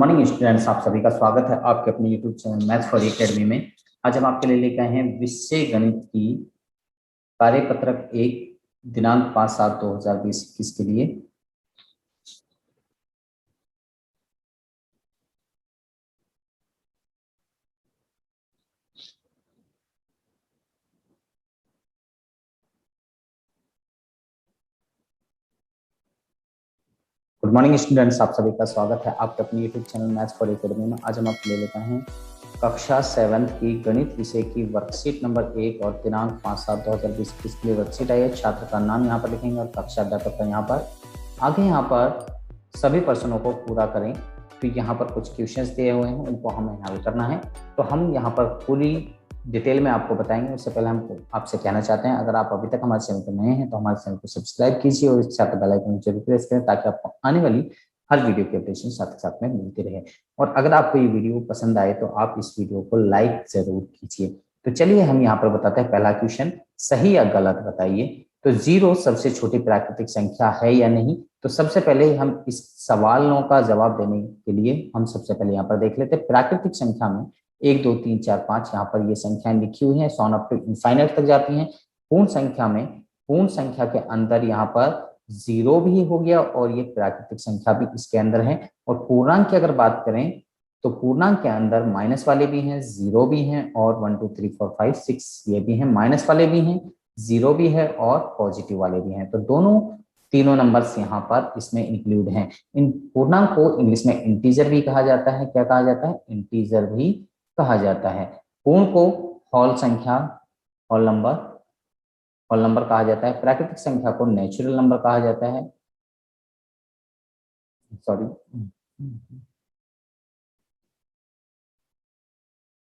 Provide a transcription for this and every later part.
Morning students, आप सभी का स्वागत है आपके अपने YouTube channel maths for academy में। आज हम आपके लिए लेकर आए हैं विषय गणित की कार्यपत्रक 1 दिनांक 5/7/2021 के लिए। गुड मॉर्निंग स्टूडेंट्स, आप सभी का स्वागत है आपके अपने YouTube channel maths for academy में। आज हम आपके लिए लेकर आए हैं कक्षा 7 की गणित विषय की वर्कशीट नंबर 1 और दिनांक 5/7/2021 के लिए वर्कशीट आई है। छात्र का नाम यहाँ पर लिखेंगे और कक्षा अध्यापक का यहाँ पर आगे यहाँ पर सभी प्रश्नों को पूरा करें। तो यहाँ पर कुछ क्वेश्चंस दिए हुए हैं, उनको हमें हल करना है। तो हम यहाँ पर पूरी डिटेल में आपको बताएंगे। उससे पहले हम आपसे कहना चाहते हैं, अगर आप अभी तक हमारे चैनल पर नए हैं तो हमारे चैनल को सब्सक्राइब कीजिए और इस साथ बेल आइकन जरूर प्रेस करें ताकि आपको आने वाली हर वीडियो की अपडेशन साथ साथ में मिलती रहे। और अगर आपको ये वीडियो पसंद आए तो आप इस वीडियो को लाइक जरूर कीजिए। तो चलिए हम यहाँ पर बताते हैं पहला क्वेश्चन, सही या गलत बताइए। तो 0 सबसे छोटी प्राकृतिक संख्या है या नहीं। तो सबसे पहले हम इस सवालों का जवाब देने के लिए हम सबसे पहले यहाँ पर देख लेते हैं प्राकृतिक संख्या में 1 2 3 4 5 यहाँ पर ये संख्याएं लिखी हुई हैं, सॉन अप टू इनफाइनाइट तक जाती हैं। पूर्ण संख्या में पूर्ण संख्या के अंदर यहाँ पर 0 भी हो गया और ये प्राकृतिक संख्या भी इसके अंदर है। और पूर्णांक की अगर बात करें तो पूर्णांक के अंदर माइनस वाले भी हैं, 0 भी हैं और 1 2 3 4 5 6 ये भी हैं, माइनस वाले भी हैं, 0 भी है और पॉजिटिव वाले भी हैं। तो दोनों तीनों नंबर्स यहाँ पर इसमें इंक्लूड हैं। इन पूर्णांक को इंग्लिश में इंटीजर भी कहा जाता है। क्या कहा जाता है? इंटीजर भी कहा जाता है। पूर्ण को होल संख्या, होल नंबर कहा जाता है। प्राकृतिक संख्या को नेचुरल नंबर कहा जाता है। सॉरी,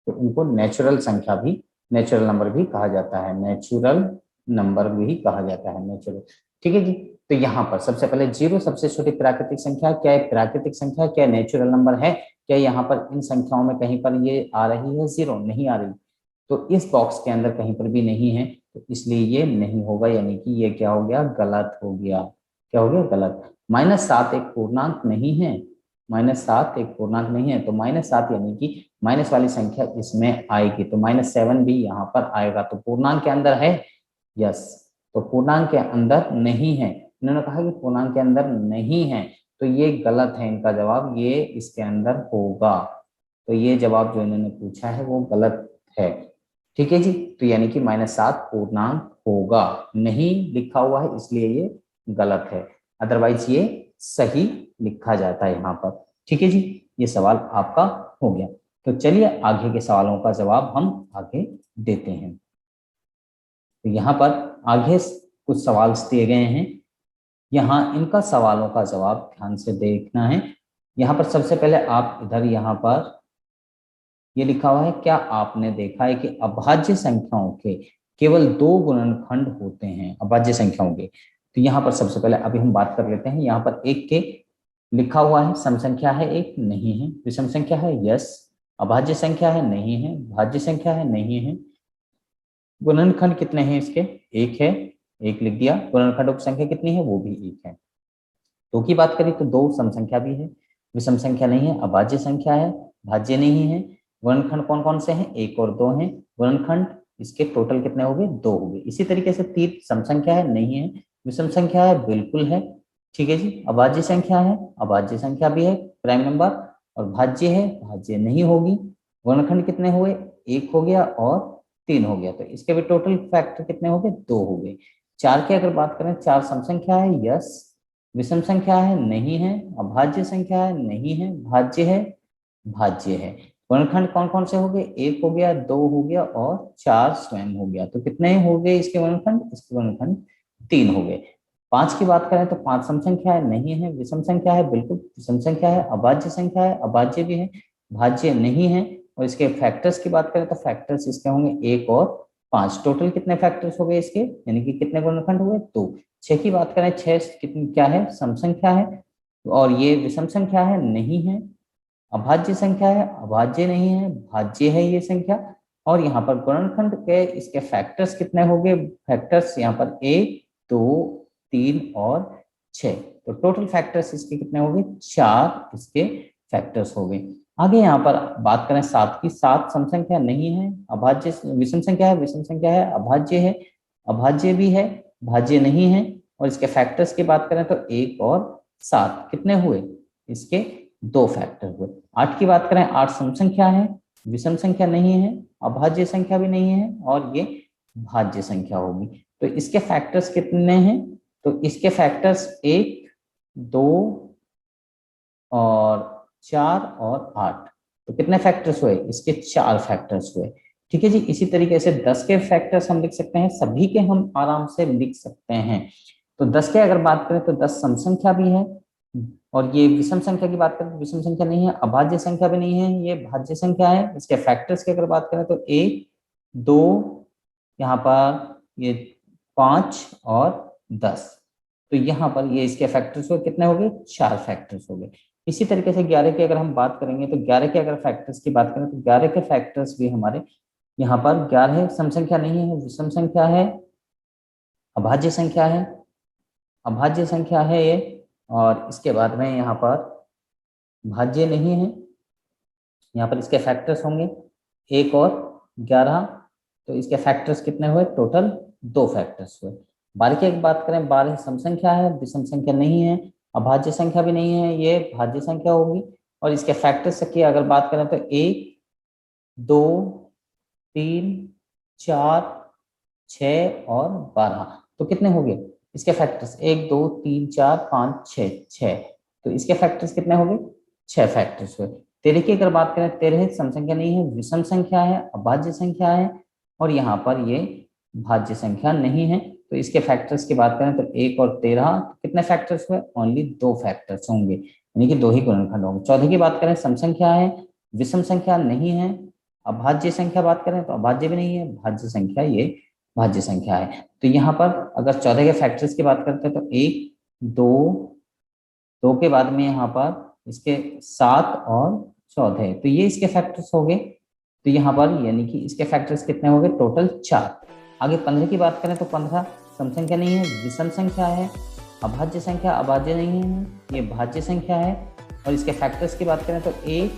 तो इनको नेचुरल संख्या भी, नेचुरल नंबर भी कहा जाता है। नेचुरल नंबर भी कहा जाता है, नेचुरल। ठीक है जी। तो यहाँ पर सबसे पहले 0 सबसे छोटी प्राकृतिक संख्या, क्या है प्राकृतिक संख्या, क्या नेचुरल नंबर है? क्या यहाँ पर इन संख्याओं में कहीं पर ये आ रही है 0? नहीं आ रही। तो इस बॉक्स के अंदर कहीं पर भी नहीं है, तो इसलिए ये नहीं होगा, यानी कि ये क्या हो गया? गलत हो गया। क्या हो गया? गलत। -7 एक पूर्णांक नहीं है, -7 एक पूर्णांक नहीं है, तो -7 यानी कि माइनस वाली संख्या इसमें आएगी, तो -7 भी यहाँ पर आएगा। तो पूर्णांक के अंदर है? यस। तो पूर्णांक के अंदर नहीं है, इन्होंने कहा कि पूर्णांक के अंदर नहीं है, तो ये गलत है। इनका जवाब ये इसके अंदर होगा। तो ये जवाब जो इन्होंने पूछा है वो गलत है। ठीक है जी। तो यानी कि -7 पूर्णांक होगा, नहीं लिखा हुआ है इसलिए ये गलत है, अदरवाइज ये सही लिखा जाता है यहाँ पर। ठीक है जी, ये सवाल आपका हो गया। तो चलिए आगे के सवालों का जवाब हम आगे देते हैं। तो यहाँ पर आगे कुछ सवाल दिए गए हैं, यहाँ इनका सवालों का जवाब ध्यान से देखना है। यहाँ पर सबसे पहले आप इधर यहाँ पर ये लिखा हुआ है, क्या आपने देखा है कि अभाज्य संख्याओं के केवल 2 गुणनखंड होते हैं? अभाज्य संख्याओं के। तो यहाँ पर सबसे पहले अभी हम बात कर लेते हैं। यहाँ पर 1 के लिखा हुआ है, सम संख्या है 1, नहीं है। विषम संख्या है, यस। अभाज्य संख्या है, नहीं है। भाज्य संख्या है, नहीं है। गुणनखंड कितने हैं इसके? 1 है, 1 लिख दिया। गुणनखंडों की संख्या कितनी है? वो भी 1 है। 2 की बात करें तो 2 सम संख्या भी है, विषम संख्या नहीं है, अभाज्य संख्या है, भाज्य नहीं है। गुणनखंड कौन कौन से हैं? 1 और 2 हैं। गुणनखंड इसके टोटल कितने हो गए? 2 हो गए। इसी तरीके से 3 सम संख्या है, नहीं है। विषम संख्या है, बिल्कुल है। ठीक है जी। अभाज्य संख्या है, अभाज्य संख्या भी है, प्राइम नंबर। और भाज्य है, भाज्य नहीं होगी। गुणनखंड कितने हुए? 1 हो गया और 3 हो गया, तो इसके भी टोटल फैक्टर कितने हो गए? 2 हो गए। 4 की अगर बात करें, 4 सम संख्या है, यस। विषम संख्या है, नहीं है। अभाज्य संख्या है, नहीं है। भाज्य है, भाज्य है। वर्णखंड कौन कौन से हो गए? 1 हो गया, 2 हो गया और 4 स्वयं हो गया। तो कितने हो गए इसके वर्णखंड? इसके वर्णखंड 3 हो गए। 5 की बात करें तो 5 सम संख्या है, नहीं है। विषम संख्या है, बिल्कुल विषम संख्या है। अभाज्य संख्या है, अभाज्य भी है, भाज्य नहीं है। और इसके फैक्टर्स की बात करें तो फैक्टर्स इसके होंगे 1 और 5। टोटल कितने फैक्टर्स हो गए इसके, यानी कि कितने गुणनखंड हुए? 2। 6 की बात करें, 6 कितनी क्या है? सम संख्या है और ये विषम संख्या है, नहीं है। अभाज्य संख्या है, अभाज्य नहीं है, भाज्य है ये संख्या। और यहाँ पर गुणनखंड के इसके फैक्टर्स कितने हो गए? फैक्टर्स यहाँ पर 1 2 3 और 6। तो टोटल फैक्टर्स इसके कितने हो गए? 4 इसके फैक्टर्स हो गए। आगे यहाँ पर बात करें 7 की, 7 सम संख्या नहीं है, अभाज्य विषम संख्या है, विषम संख्या है, अभाज्य है, अभाज्य भी है, भाज्य नहीं है। और इसके फैक्टर्स की बात करें तो 1 और 7 कितने हुए, इसके 2 फैक्टर हुए। 8 की बात करें, 8 सम संख्या है, विषम संख्या नहीं है, अभाज्य संख्या भी नहीं है, और ये भाज्य संख्या होगी। तो इसके फैक्टर्स कितने हैं, तो इसके फैक्टर्स 1, 2 और 4 और 8। तो कितने फैक्टर्स हुए, इसके 4 फैक्टर्स हुए। ठीक है जी। इसी तरीके से 10 के फैक्टर्स हम लिख सकते हैं, सभी के हम आराम से लिख सकते हैं। तो 10 के अगर बात करें तो 10 सम संख्या भी है, और ये विषम संख्या की बात करें तो विषम संख्या नहीं है, अभाज्य संख्या भी नहीं है, ये भाज्य संख्या है। इसके फैक्टर्स की अगर बात करें तो 1, 2, यहाँ पर ये 5 और 10। तो यहाँ पर ये इसके फैक्टर्स हुए, कितने हो गए, 4 फैक्टर्स हो गए। इसी तरीके से 11 की अगर हम बात करेंगे तो 11 के अगर फैक्टर्स की बात करें तो 11 के फैक्टर्स भी हमारे यहाँ पर 11 सम संख्या नहीं है, विषम संख्या है, अभाज्य संख्या है, अभाज्य संख्या है ये, और इसके बाद में यहाँ पर भाज्य नहीं है। यहाँ पर इसके फैक्टर्स होंगे 1 और 11। तो इसके फैक्टर्स कितने हुए, टोटल 2 फैक्टर्स हुए। 12 की एक बात करें, 12 सम संख्या है, विषम संख्या नहीं है, अभाज्य संख्या भी नहीं है, ये भाज्य संख्या होगी। और इसके फैक्टर्स की अगर बात करें तो 1, 2, 3, 4, 6 और 12। तो कितने हो गए इसके फैक्टर्स, 1, 2, 3, 4, 5, 6, 6। तो इसके फैक्टर्स कितने हो गए, 6 फैक्टर्स हुए। 13 की अगर बात करें, 13 सम संख्या नहीं है, विषम संख्या है, अभाज्य संख्या है, और यहाँ पर ये भाज्य संख्या नहीं है। तो इसके फैक्टर्स की बात करें तो 1 और 13, कितने फैक्टर्स हुए, ओनली 2 फैक्टर्स होंगे, यानी कि 2 ही गुणनखंड होंगे। 14 की बात करें, सम संख्या है, विषम संख्या नहीं है, अभाज्य संख्या बात करें तो अभाज्य भी नहीं है, भाज्य संख्या ये भाज्य संख्या है। तो यहाँ पर अगर 14 के फैक्टर्स की बात करते हैं तो 1, 2, 2 के बाद में यहाँ पर इसके 7 और 14, तो ये इसके फैक्टर्स हो गए। तो यहाँ पर यानी कि इसके फैक्टर्स कितने हो गए, टोटल 4। आगे 15 की बात करें तो 15 सम संख्या नहीं है, विषम संख्या है, अभाज्य संख्या, अभाज्य नहीं है, ये भाज्य संख्या है। और इसके फैक्टर्स की बात करें तो 1,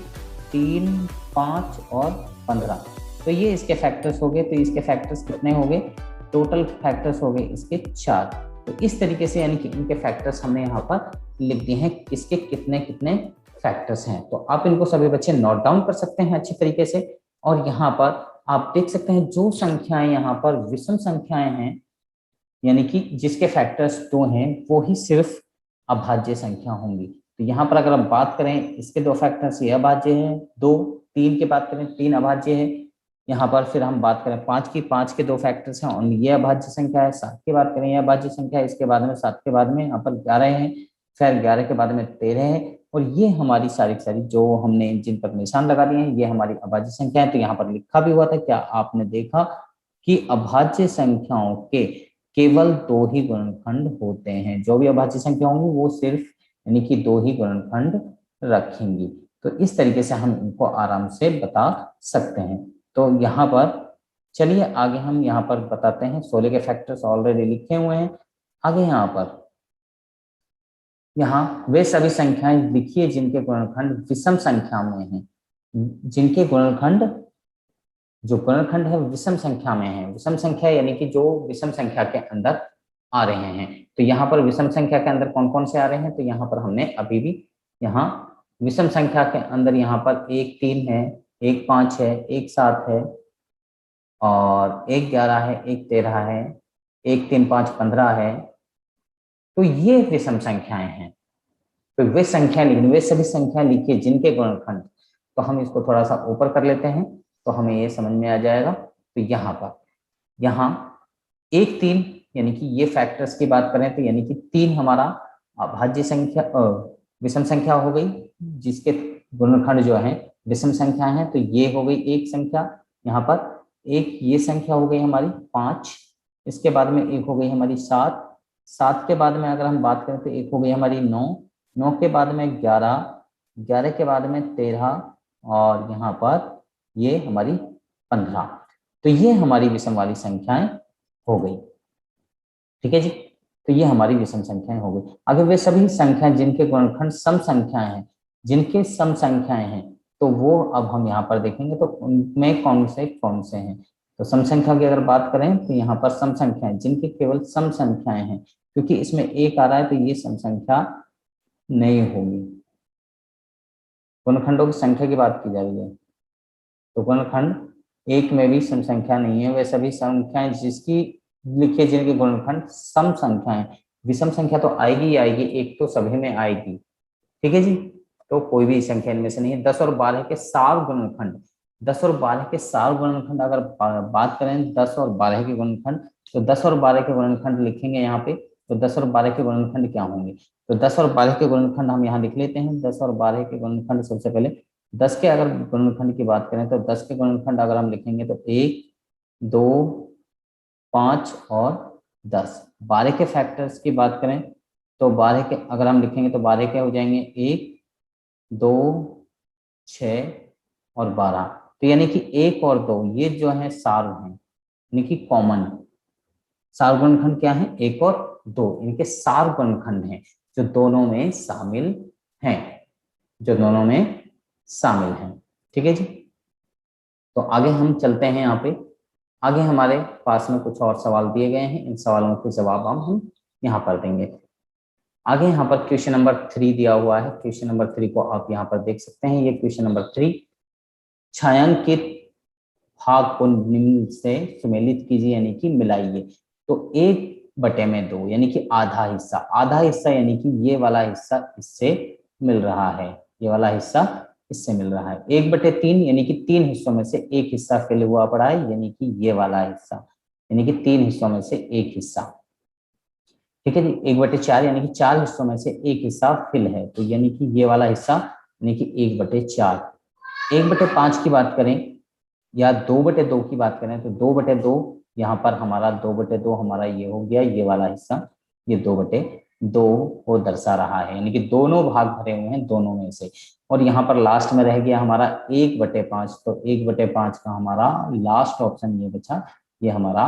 3, 5 और 15। तो ये इसके फैक्टर्स हो गए। तो इसके फैक्टर्स कितने हो गए, टोटल फैक्टर्स हो गए इसके 4। तो इस तरीके से यानी कि इनके फैक्टर्स हमने यहाँ पर लिख दिए हैं, किसके कितने कितने फैक्टर्स हैं। तो आप इनको सभी बच्चे नोट डाउन कर सकते हैं अच्छी तरीके से। और यहाँ पर आप देख सकते हैं जो संख्याएं यहाँ पर विषम संख्याएं हैं, यानी कि जिसके फैक्टर्स 2 हैं, वो ही सिर्फ अभाज्य संख्या होंगी। तो यहाँ पर अगर हम बात करें, इसके 2 फैक्टर्स, ये अभाज्य है 2, 3 की बात करें 3 अभाज्य है। यहाँ पर फिर हम बात करें 5 की, 5 के 2 फैक्टर्स हैं और ये अभाज्य संख्या है। 7 की बात करें, ये अभाज्य संख्या है, इसके बाद में 7 के बाद में यहाँ पर 11 है, फिर 11 के बाद में 13 है। और ये हमारी सारी जो हमने जिन पर निशान लगा दिए हैं, ये हमारी अभाज्य संख्या है। तो यहाँ पर लिखा भी हुआ था, क्या आपने देखा कि अभाज्य संख्याओं के केवल 2 ही गुणनखंड होते हैं, जो भी अभाज्य संख्या होंगी वो सिर्फ यानी कि 2 ही गुणनखंड रखेंगी। तो इस तरीके से हम इनको आराम से बता सकते हैं। तो यहाँ पर चलिए आगे हम यहाँ पर बताते हैं। 16 के फैक्टर्स ऑलरेडी लिखे हुए हैं। आगे यहाँ पर यहाँ वे सभी संख्याएं लिखिए जिनके गुणनखंड विषम संख्या में हैं, जिनके गुणनखंड जो गुणनखंड है विषम संख्या में है। विषम संख्या यानी कि जो विषम संख्या के अंदर आ रहे हैं। तो यहाँ पर विषम संख्या के अंदर कौन कौन से आ रहे हैं, तो यहाँ पर हमने अभी भी यहाँ विषम संख्या के अंदर यहाँ पर 1, 3 है, 1, 5 है, 1, 7 है, और 1, 11 है, 1, 13 है, 1, 3, 5, 15 है। तो ये विषम संख्याएं हैं। तो वे संख्या लिखिए, वे सभी संख्या लिखिए जिनके गुणनखंड, तो हम इसको थोड़ा सा ऊपर कर लेते हैं तो हमें ये समझ में आ जाएगा। तो यहाँ पर यहाँ 1, 3 यानी कि ये फैक्टर्स की बात करें तो यानी कि 3 हमारा अभाज्य संख्या विषम संख्या हो गई, जिसके गुणनखंड जो है विषम संख्या है। तो ये हो गई एक संख्या, यहाँ पर एक ये संख्या हो गई हमारी 5, इसके बाद में एक हो गई हमारी 7, 7 के बाद में अगर हम बात करें तो एक हो गई हमारी 9, 9 के बाद में 11, 11 के बाद में 13, और यहाँ पर ये हमारी 15। तो ये हमारी विषम वाली संख्याएं हो गई। ठीक है जी। तो ये हमारी विषम संख्याएं हो गई। अगर वे सभी संख्याएं जिनके गुणनखंड सम संख्याएं हैं, जिनके सम संख्याएं हैं, तो वो अब हम यहाँ पर देखेंगे तो उनमें कौन से हैं। तो सम संख्या की अगर बात करें तो यहाँ पर सम संख्याएं जिनके केवल सम संख्याएं हैं, क्योंकि इसमें एक आ रहा है तो ये सम संख्या नहीं होगी। गुणनखंडों की संख्या की बात की जा रही है, तो गुणनखंड एक में भी सम संख्या नहीं है। वे सभी संख्याएं जिसकी लिखिए जिनके गुणनखंड सम संख्याएं, विषम संख्या तो आएगी ही आएगी, एक तो सभी में आएगी, ठीक है जी। तो कोई भी संख्या इनमें से नहीं है। 10 और 12 के सार गुणनखंड, 10 और 12 के सार गुणनखंड अगर बात करें 10 और 12 के गुणनखंड, तो 10 और 12 के गुणनखंड लिखेंगे यहाँ पे, तो 10 और 12 के गुणनखंड क्या होंगे, तो 10 और 12 के गुणनखंड हम यहाँ लिख लेते हैं। 10 और 12 के गुणनखंड सबसे पहले 10 के अगर गुणनखंड की बात करें तो 10 के गुणनखंड अगर हम लिखेंगे तो 1, 2, 5 और 10। 12 के फैक्टर्स की बात करें तो 12 के अगर हम लिखेंगे तो 12 के हो जाएंगे 1, 2, 6 और 12। तो यानी कि 1 और 2 ये जो है सार हैं, यानी कि कॉमन सार गुणनखंड क्या है, 1 और 2 इनके सार गुणनखंड हैं जो दोनों में शामिल हैं, जो दोनों में शामिल हैं, ठीक है जी। तो आगे हम चलते हैं। यहाँ पे आगे हमारे पास में कुछ और सवाल दिए गए हैं, इन सवालों के जवाब हम यहाँ पर देंगे। आगे यहाँ पर क्वेश्चन नंबर 3 दिया हुआ है। क्वेश्चन नंबर 3 को आप यहाँ पर देख सकते हैं। ये क्वेश्चन नंबर 3, छायांकित भाग को निम्न से सुमेलित कीजिए यानी कि मिलाइए। तो 1/2 यानी कि आधा हिस्सा यानी कि ये वाला हिस्सा इससे मिल रहा है, ये वाला हिस्सा इससे मिल रहा है। 1/3 यानी कि 3 हिस्सों में से एक हिस्सा फिल हुआ पड़ा है, यानी कि ये वाला हिस्सा, यानी कि 3 हिस्सों में से एक हिस्सा, ठीक है जी। 1/4 यानी कि 4 हिस्सों में से एक हिस्सा फिल है, तो यानी कि ये वाला हिस्सा यानी कि 1/4। 1/5 की बात करें या 2/2 की बात करें तो 2/2 यहाँ पर हमारा 2/2 हमारा ये हो गया, ये वाला हिस्सा, ये 2/2 को दर्शा रहा है, यानी कि दोनों भाग भरे हुए हैं दोनों में से। और यहाँ पर लास्ट में रह गया हमारा 1/5, तो 1/5 का हमारा लास्ट ऑप्शन ये बचा, ये हमारा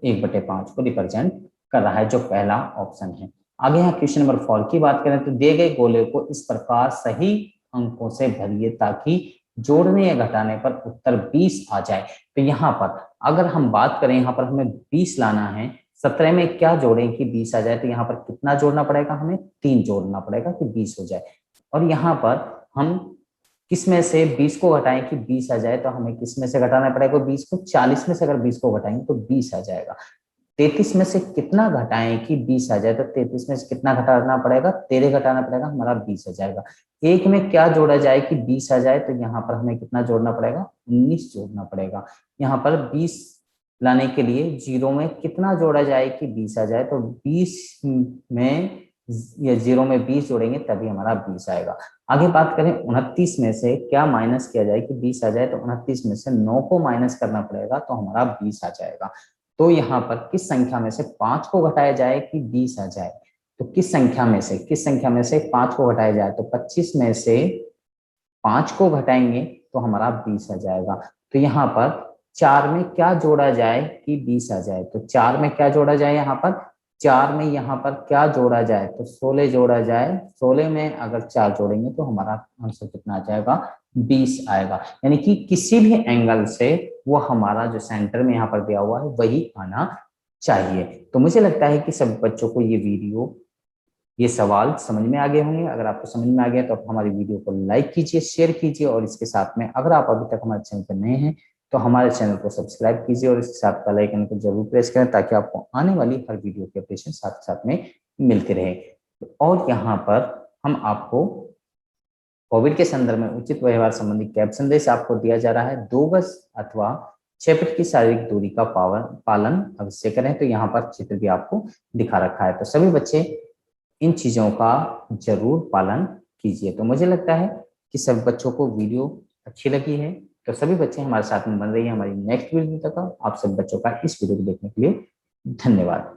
1/5 को रिप्रेजेंट कर रहा है, जो पहला ऑप्शन है। आगे यहाँ क्वेश्चन नंबर 4 की बात करें तो दिए गए गोले को इस प्रकार सही अंकों से भरिए ताकि जोड़ने या घटाने पर उत्तर 20 आ जाए। तो यहाँ पर अगर हम बात करें, यहाँ पर हमें 20 लाना है, 17 में क्या जोड़ें कि 20 आ जाए, तो यहाँ पर कितना जोड़ना पड़ेगा, हमें 3 जोड़ना पड़ेगा कि 20 हो जाए। और यहाँ पर हम किस में से 20 को घटाएं कि 20 आ जाए, तो हमें किस में से घटाना पड़ेगा 20 को, 40 में से अगर 20 को घटाएंगे तो 20 आ जाएगा। 33 में से कितना घटाएं कि 20 आ जाए, तो 33 में से कितना घटाना पड़ेगा, 13 घटाना पड़ेगा, हमारा 20 आ जाएगा। एक में क्या जोड़ा जाए कि 20 आ जाए, तो यहाँ पर हमें कितना जोड़ना पड़ेगा, 19 जोड़ना पड़ेगा। यहाँ पर 20 लाने के लिए 0 में कितना जोड़ा जाए कि 20 आ जाए, तो 20 में या 0 में 20 जोड़ेंगे तभी हमारा 20 आएगा। आगे बात करें 29 में से क्या माइनस किया जाए कि 20 आ जाए, तो 29 में से 9 को माइनस करना पड़ेगा तो हमारा 20 आ जाएगा। तो यहाँ पर किस संख्या में से 5 को घटाया जाए कि 20 आ जाए, तो किस संख्या में से 5 को घटाया जाए, तो 25 में से 5 को घटाएंगे तो हमारा 20 आ जाएगा। तो यहाँ पर 4 में क्या जोड़ा जाए कि 20 आ जाए, तो 4 में क्या जोड़ा जाए, यहाँ पर 4 में यहाँ पर क्या जोड़ा जाए, तो 16 जोड़ा जाए। 16 में अगर 4 जोड़ेंगे तो हमारा आंसर कितना आ जाएगा, 20 आएगा। यानी कि किसी भी एंगल से वो हमारा जो सेंटर में यहाँ पर दिया हुआ है वही आना चाहिए। तो मुझे लगता है कि सब बच्चों को ये वीडियो, ये सवाल समझ में आ गए होंगे। अगर आपको समझ में आ गया तो आप हमारी वीडियो को लाइक कीजिए, शेयर कीजिए, और इसके साथ में अगर आप अभी तक हमारे चैनल पर नए हैं तो हमारे चैनल को सब्सक्राइब कीजिए और इसके साथ बेल आइकन को जरूर प्रेस करें ताकि आपको आने वाली हर वीडियो के अपडेशन साथ साथ में मिलते रहे। और यहाँ पर हम आपको कोविड के संदर्भ में उचित व्यवहार संबंधी कैब संदेश आपको दिया जा रहा है। 2 गज अथवा 6 फीट की शारीरिक दूरी का पालन अवश्य करें। तो यहाँ पर चित्र भी आपको दिखा रखा है, तो सभी बच्चे इन चीजों का जरूर पालन कीजिए। तो मुझे लगता है कि सभी बच्चों को वीडियो अच्छी लगी है, तो सभी बच्चे हमारे साथ में बन रही है। हमारी नेक्स्ट वीडियो तक आप सभी बच्चों का इस वीडियो को देखने के लिए धन्यवाद।